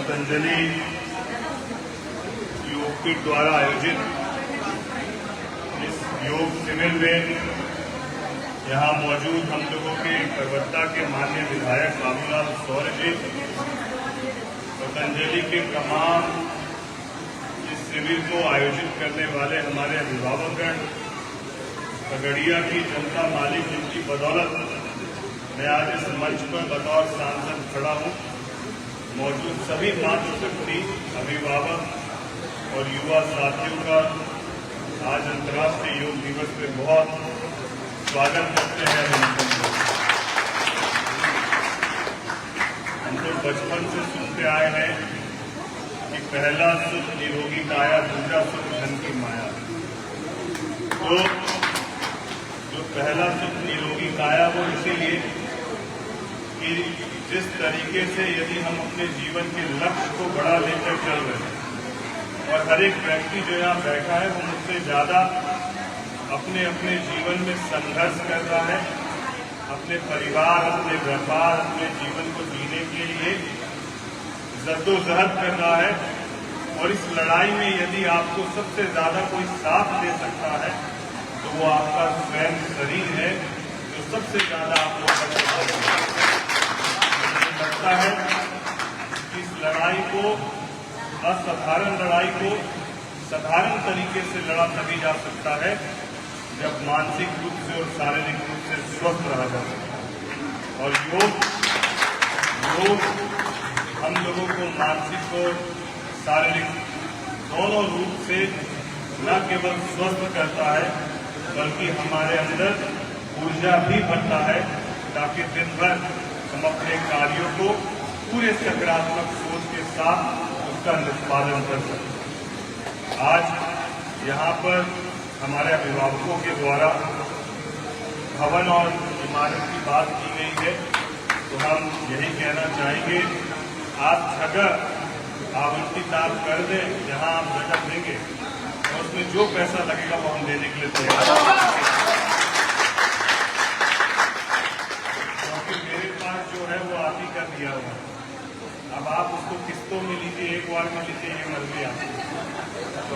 पतंजलि योगपीठ द्वारा आयोजित इस योग शिविर में यहाँ मौजूद हम लोगों के प्रवक्ता के माननीय विधायक बाबूलाल शौर्य जी, पतंजलि के तमाम इस शिविर को आयोजित करने वाले हमारे अभिभावकगण, खगड़िया की जनता मालिक जिनकी बदौलत मैं आज इस मंच पर बतौर सांसद खड़ा हूँ, मौजूद सभी मातृशक्ति, अभिभावक और युवा साथियों का आज अंतर्राष्ट्रीय योग दिवस पे बहुत स्वागत करते हैं। हम तो बचपन से सुनते आए हैं कि पहला सुख निरोगी काया, दूसरा सुख धन की माया। तो जो पहला सुख निरोगी काया वो इसीलिए कि जिस तरीके से यदि हम अपने जीवन के लक्ष्य को बड़ा लेकर चल रहे हैं और हर एक व्यक्ति जो यहाँ बैठा है वो मुझसे ज्यादा अपने अपने जीवन में संघर्ष कर रहा है, अपने परिवार, अपने व्यापार, अपने जीवन को जीने के लिए जद्दोजहद कर रहा है, और इस लड़ाई में यदि आपको सबसे ज्यादा कोई साथ दे सकता है तो वो आपका स्वयं शरीर है, जो सबसे ज्यादा आपको लगता है कि इस लड़ाई को, असाधारण लड़ाई को साधारण तरीके से लड़ा तभी जा सकता है जब मानसिक रूप से और शारीरिक रूप से स्वस्थ रहा जा सकता है। और योग हम लोगों को मानसिक और शारीरिक दोनों रूप से न केवल स्वस्थ करता है बल्कि हमारे अंदर ऊर्जा भी भरता है, ताकि दिन भर हम अपने कार्यों को पूरे सकारात्मक सोच के साथ उसका निष्पादन कर सकें। आज यहाँ पर हमारे अभिभावकों के द्वारा भवन और इमारत की बात की गई है, तो हम यही कहना चाहेंगे, आप जगह आवंटित आप कर दें, जहाँ आप जगह देंगे और उसमें जो पैसा लगेगा वो हम देने के लिए तैयार हैं। जो है वो आप ही का दिया हुआ, अब आप उसको किस्तों में लीजिए, एक बार में लीजिए, ये मर्जी आपकी। तो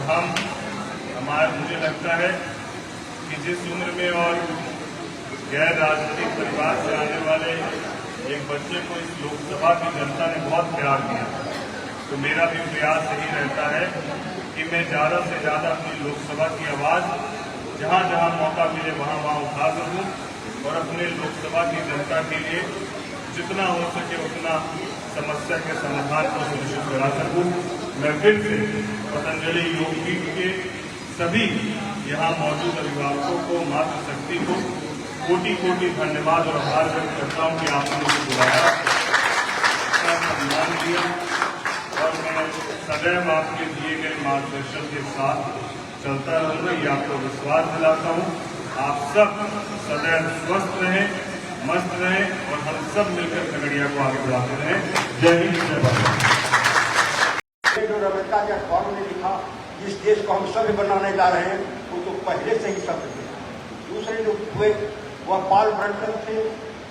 मुझे लगता है कि जिस उम्र में और गैर राजनीतिक परिवार से आने वाले एक बच्चे को इस लोकसभा की जनता ने बहुत प्यार दिया, तो मेरा भी प्रयास यही रहता है कि मैं ज्यादा से ज्यादा अपनी लोकसभा की आवाज जहां जहां मौका मिले वहां वहां उठा सकूं और अपने लोकसभा की जनता के लिए जितना हो सके उतना समस्या के समाधान को सुनिश्चित करा सकूं। मैं फिर से पतंजलि योगपीठ के सभी यहाँ मौजूद अभिभावकों को, मातृशक्ति को कोटि कोटि धन्यवाद और आभार व्यक्त करता हूँ कि आपने मुझे बुलाया, सम्मान दिया, और मैं सदैव आपके दिए गए मार्गदर्शन के साथ चलता रहूंगा, ये आपको विश्वास दिलाता हूँ। आप सब सदैव स्वस्थ रहें, मस्त रहें और हम सब मिलकर खगड़िया को आगे बढ़ाते रहें। जय हिंद, जय भारत। जो रविका के अखबारों ने लिखा, जिस देश को हम सभ्य बनाने जा रहे हैं वो तो पहले से ही सभ्य थे। दूसरे जो हुए वह पाल ब्रंटन थे,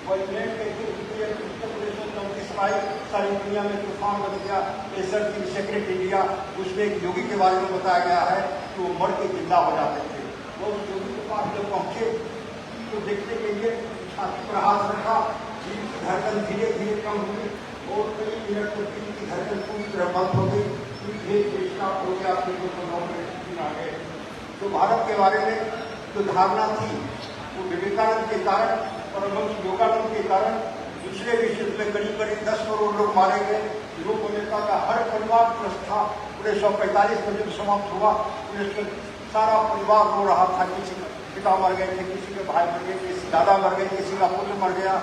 वह इंग्लैंड के उत्तर प्रदेश में 34 आई, सारी दुनिया में तूफान बन गया, एसर की सेक्रेट इंडिया, उसमें एक योगी के बारे में बताया गया है कि वो मर के जिंदा हो जाते थे। वो उस योगी के पास जब पहुंचे तो देखने के लिए छाती पर हाथ रखा, दिल की धड़कन धीरे धीरे कम हुई और कई मिनट में दिल की धड़कन पूरी तरह बंद हो गई, स्टार्ट हो गया, अपने को 9 मिनट आ गए। तो भारत के बारे में जो धारणा थी वो विवेकानंद के कारण, परमहंस योगानंद के कारण दूसरे विश्व में करीब करीब 10 करोड़ लोग मारे गए। यूरोप अमेरिका का हर परिवार प्रस्था 1945 में जब समाप्त हुआ, सारा परिवार रो रहा था, किसी पिता मर गए थे, किसी के भाई मर गए, किसी दादा मर गए, किसी का पुत्र मर गया,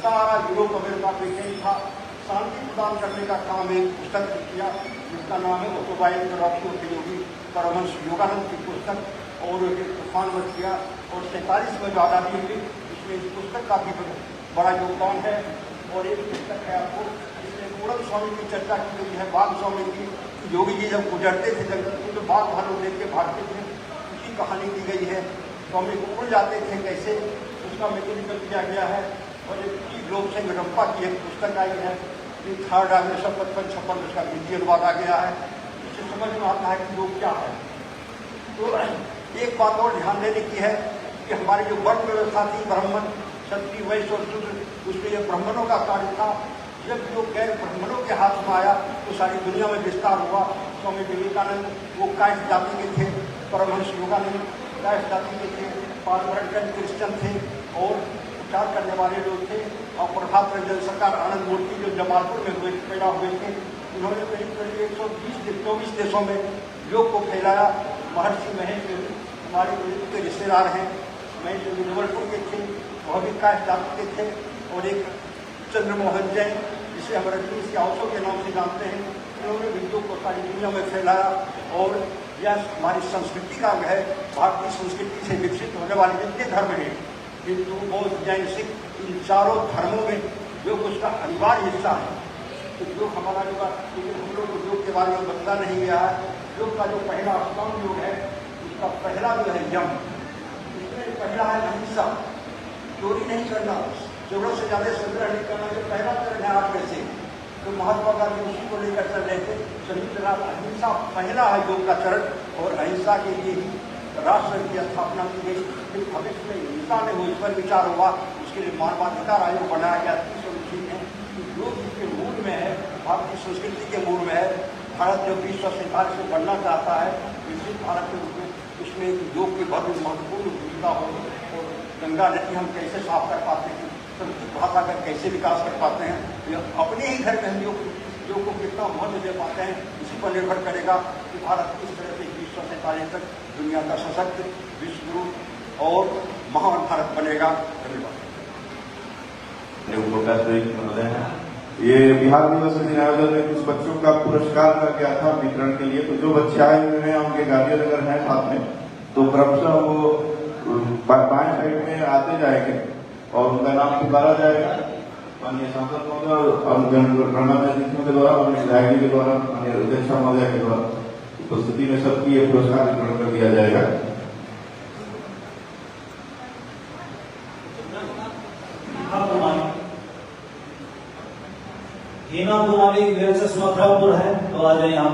सारा यूरोप अमेरिका पे नहीं था। शांति प्रदान करने का काम एक पुस्तक किया जिसका नाम है ऑटोबायोग्राफी ऑफ द योगी, परमहंस योगानंद की पुस्तक, और तूफान मच गया। और 47 में जो आज़ादी हुई इसमें इस पुस्तक का भी बड़ा योगदान है। और एक पुस्तक है आपको जिसमें पूरन स्वामी की चर्चा की गई है, बाघ स्वामी की। योगी जी जब गुजरते थे जंगल में तो बाघ भालू देख के भागते थे, उसकी कहानी दी गई है। स्वामी को उड़ जाते थे कैसे, उसका मैकेनिकल किया गया है। और एक ग्लोब से रंपा की एक पुस्तक आई है कि थर्ड आग्रेशन 55-56 उसका हिंदी अनुवाद आ गया है। इससे समझ में आता है कि योग क्या है। तो एक बात और ध्यान देने की है कि हमारी जो वर्ण व्यवस्था थी, ब्राह्मण, क्षत्रिय, वैश्य और शूद्र, उसके लिए ब्राह्मणों का कार्य था। जब योग गैर ब्राह्मणों के हाथ में आया तो सारी दुनिया में विस्तार हुआ। स्वामी विवेकानंद वो कायस्थ जाति के थे, परमहंस योगानंद कायस्थ जाति के थे, पारंपरिक क्रिश्चियन थे और प्रचार करने वाले लोग थे। और प्रभात रंजन सरकार, आनंद मूर्ति जो जमालपुर में पैदा हुए थे, उन्होंने करीब 124 देशों में योग को फैलाया। महर्षि महेश जो हमारे के रिश्तेदार हैं, महेश जो जबलपुर के थे, वह भी कायस्थ जाति के थे। और एक चंद्रमोहन जैन, जिसे हम रजनीश यादव के नाम से जानते हैं, उन्होंने भी योग को सारी दुनिया में फैलाया। और यह हमारी संस्कृति का है, भारतीय संस्कृति से विकसित होने वाले जितने धर्म हैं, हिंदू, बौद्ध, जैन, सिख, इन चारों धर्मों में योग उसका अनिवार्य हिस्सा है। तो योग हमारा जो लेकिन हम लोग को योग के बारे में बताया नहीं गया है। योग का जो पहला अष्टांग योग है, उसका पहला जो है यम, उसमें पहला है अहिंसा, चोरी नहीं करना, जरूरत से ज़्यादा संग्रह नहीं करना, जो पहला चरण है 8 में से। तो महात्मा गांधी उसी को लेकर चल रहे थे। संयुक्त राष्ट्र अहिंसा पहला है योग का चरण, और अहिंसा के लिए ही राष्ट्र की स्थापना की गई। फिर भविष्य में हिंसा में वो इस पर विचार हुआ, उसके लिए मानवाधिकार आयोग बनाया गया। ठीक है कि योग जिसके मूल में है, भारतीय संस्कृति के मूल में है। भारत जो 2047 में बनना चाहता है विकसित भारत के रूप में, उसमें योग की बहुत महत्वपूर्ण भूमिका होगी। और गंगा नदी हम कैसे साफ कर पाते हैं, संस्कृत भाषा का कैसे विकास कर पाते हैं, यह अपने ही घर में हम योग को कितना महत्व दे पाते हैं, इसी पर निर्भर करेगा कि भारत किस तरह से 2047 तक दुनिया का सशक्त विश्वगुरु और महान भारत बनेगा। धन्यवाद। ये बिहार दिवस के दिन आयोजन में कुछ बच्चों का पुरस्कार का गया था वितरण के लिए। तो जो बच्चे आए हुए हैं, उनके गार्जियन अगर हैं साथ में, तो क्रमशः वो बाएं साइड में आते जाएंगे और उनका नाम पुकारा जाएगा। माननीय सांसद महोदय के द्वारा, विधायक के द्वारा, माननीय अध्यक्ष महोदय के द्वारा उपस्थिति में सबकी ये पुरस्कार वितरण कर दिया जाएगा। हीना कुमारी वीरसेस मथुरापुर है, तो आ जाइए आप।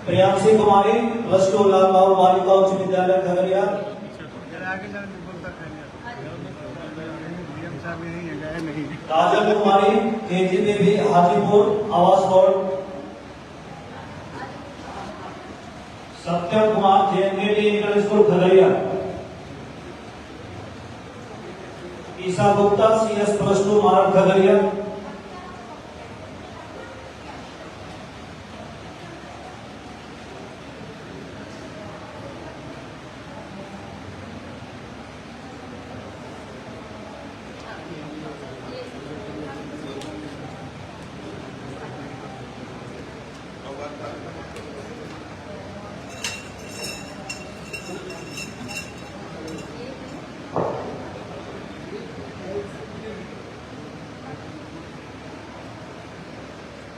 प्रियांशी कुमारी +2 लाल बाबू बालिका उच्च विद्यालय Khagaria. Kajal Kumari KGBV Hajipur Awas board. Satyam Kumar JNKT inter school Khagaria. Isa Gupta CS +2 Marath Khagaria.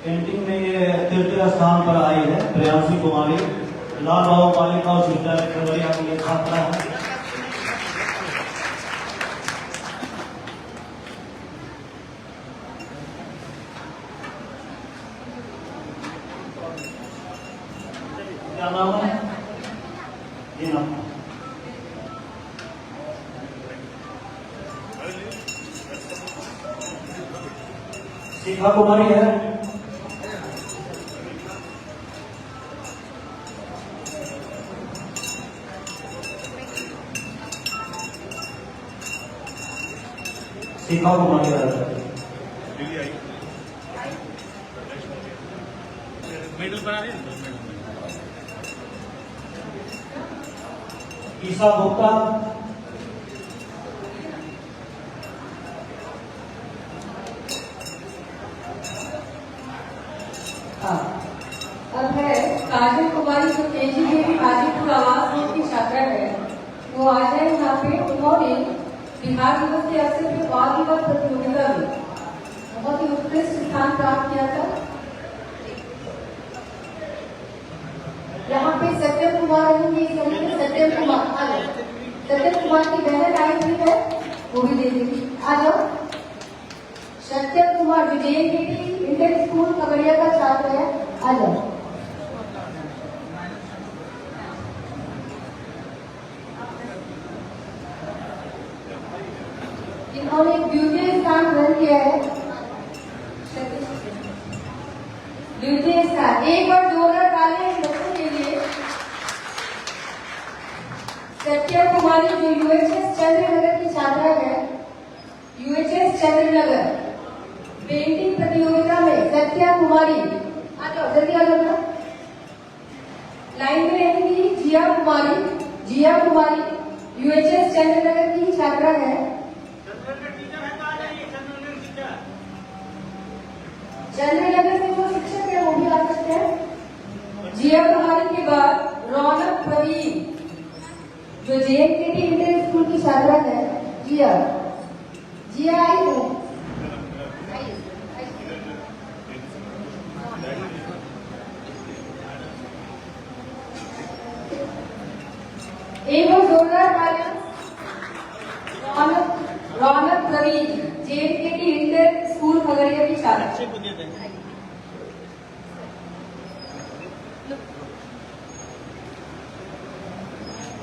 Painting में ये तृतीय स्थान पर आई है प्रियांशी कुमारी, लाल बाबू बालिका उच्च विद्यालय खगड़िया की ये छात्रा है। क्या नाम है? ये नाम शिखा कुमारी है। शिखा कुमारी ईसा गुप्ता। अब है काजल कुमारी जो KGBV हाजीपुर आवास बोर्ड की छात्रा है, वो आ जाए यहाँ पे। उन्होंने बिहार दिवस के अवसर पर वाद विवाद प्रतियोगिता में बहुत ही उत्कृष्ट स्थान प्राप्त किया था। यहाँ पे सत्यम कुमार रहेंगे, सत्यम कुमार की बहन आई हुई है, वो भी दे देगी। आ जाओ। सत्य कुमार जो JNKT इंटर स्कूल खगड़िया का छात्र है, आ जाओ। इन्होंने द्वितीय स्थान ग्रहण किया है। द्वितीय स्थान, एक बार जोरदार तालियां इन बच्चों के लिए। सत्या कुमारी जो UHS चंद्रनगर की छात्रा है, UHS चंद्रनगर पेंटिंग प्रतियोगिता में सत्या कुमारी, आ जाओ जल्दी आ जाओ। लाइन में रहेंगी जिया कुमारी UHS चंद्रनगर की छात्रा है। चंद्रनगर से जो शिक्षक है वो भी आ सकते हैं। जिया कुमारी के बाद रौनक प्रवीण जो JNKT इंटर स्कूल की छात्रा है। जिया आई हो, एक बार जोरदार तालियां। Raunak Praveen JNKT inter school Khagaria की छात्रा।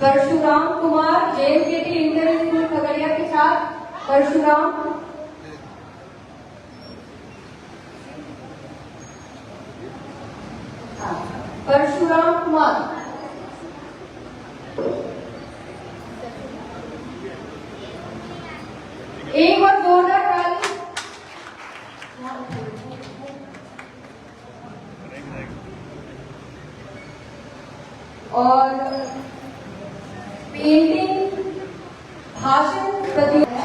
Parshuram Kumar JNKT inter school Khagaria के छात्र। परशुराम कुमार, एक बार जोरदार ताली। और पेंटिंग भाषण प्रतियोगिता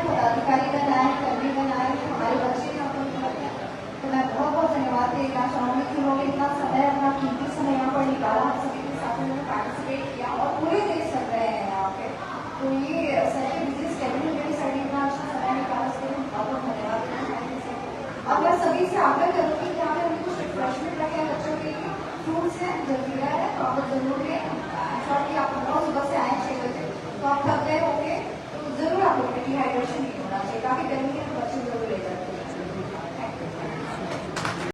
पदाधिकारी का नाम, कर्मी का नाम, हमारे बच्चे का तो मैं बहुत बहुत धन्यवाद देना चाहूँगी कि उन्होंने इतना समय, अपना कीमती समय यहाँ पर निकाला, हम सभी के साथ उन्होंने पार्टिसिपेट किया और पूरे देश चल रहे हैं यहाँ पे। तो ये सर बिजनेस स्टडी मेरे सर इतना अच्छा समय निकाला, उसके लिए बहुत बहुत धन्यवाद देना चाहूँगी। अब मैं सभी से आग्रह करूँगी कि यहाँ पे कुछ रिफ्रेशमेंट रखे हैं बच्चों के लिए, फ्रूट्स हैं, जलजीरा है, तो आप जरूर लें।